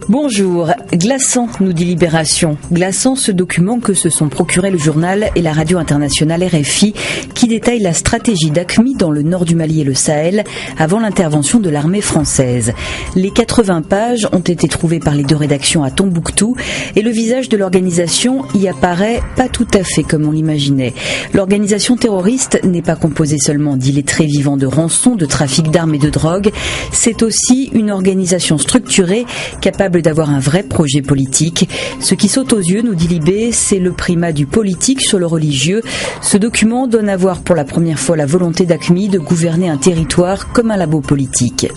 Bonjour, glaçant, nous dit Libération. Glaçant ce document que se sont procurés le journal et la radio internationale RFI qui détaille la stratégie d'AQMI dans le nord du Mali et le Sahel avant l'intervention de l'armée française. Les 80 pages ont été trouvées par les deux rédactions à Tombouctou et le visage de l'organisation y apparaît pas tout à fait comme on l'imaginait. L'organisation terroriste n'est pas composée seulement d'illettrés vivant de rançons, de trafic d'armes et de drogue, c'est aussi une organisation structurée capable d'avoir un vrai projet politique. Ce qui saute aux yeux, nous dit Libé, c'est le primat du politique sur le religieux. Ce document donne à voir pour la première fois la volonté d'AQMI de gouverner un territoire comme un labo politique.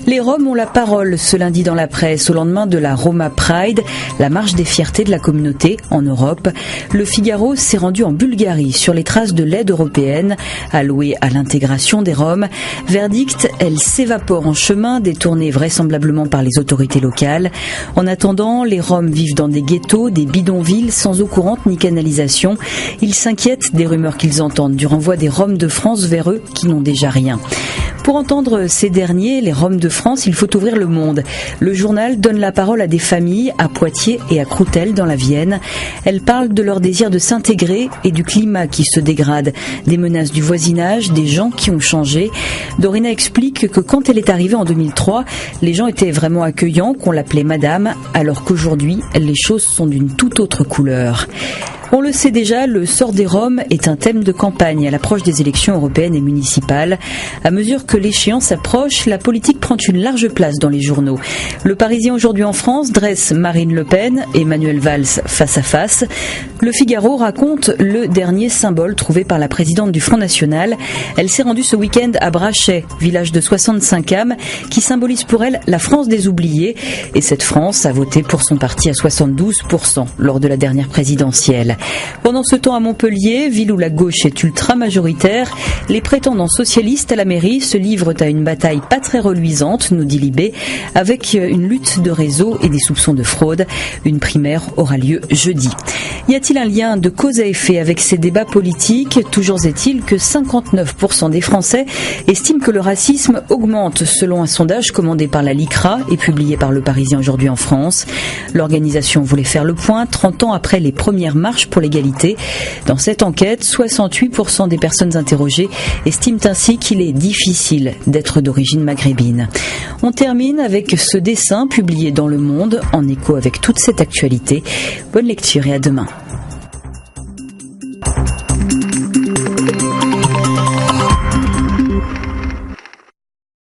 Les Roms ont la parole ce lundi dans la presse au lendemain de la Roma Pride, la marche des fiertés de la communauté en Europe. Le Figaro s'est rendu en Bulgarie sur les traces de l'aide européenne allouée à l'intégration des Roms. Verdict, elle s'évapore en chemin, détournée vraisemblablement par les autorités locales. En attendant, les Roms vivent dans des ghettos, des bidonvilles sans eau courante ni canalisation. Ils s'inquiètent des rumeurs qu'ils entendent du renvoi des Roms de France vers eux qui n'ont déjà rien. Pour entendre ces derniers, les Roms de France, il faut ouvrir le monde. Le journal donne la parole à des familles à Poitiers et à Croutelle dans la Vienne. Elles parlent de leur désir de s'intégrer et du climat qui se dégrade, des menaces du voisinage, des gens qui ont changé. Dorina explique que quand elle est arrivée en 2003, les gens étaient vraiment accueillants, qu'on l'appelait madame, alors qu'aujourd'hui, les choses sont d'une toute autre couleur. On le sait déjà, le sort des Roms est un thème de campagne à l'approche des élections européennes et municipales. À mesure que l'échéance approche, la politique prend une large place dans les journaux. Le Parisien aujourd'hui en France dresse Marine Le Pen et Manuel Valls face à face. Le Figaro raconte le dernier symbole trouvé par la présidente du Front National. Elle s'est rendue ce week-end à Brachet, village de 65 âmes, qui symbolise pour elle la France des oubliés. Et cette France a voté pour son parti à 72% lors de la dernière présidentielle. Pendant ce temps à Montpellier, ville où la gauche est ultra majoritaire, les prétendants socialistes à la mairie se livrent à une bataille pas très reluisante, nous dit Libé, avec une lutte de réseau et des soupçons de fraude. Une primaire aura lieu jeudi. Y a-t-il un lien de cause à effet avec ces débats politiques ? Toujours est-il que 59% des Français estiment que le racisme augmente selon un sondage commandé par la LICRA et publié par Le Parisien aujourd'hui en France. L'organisation voulait faire le point 30 ans après les premières marches pour l'égalité. Dans cette enquête, 68% des personnes interrogées estiment ainsi qu'il est difficile d'être d'origine maghrébine. On termine avec ce dessin publié dans Le Monde en écho avec toute cette actualité. Bonne lecture et à demain.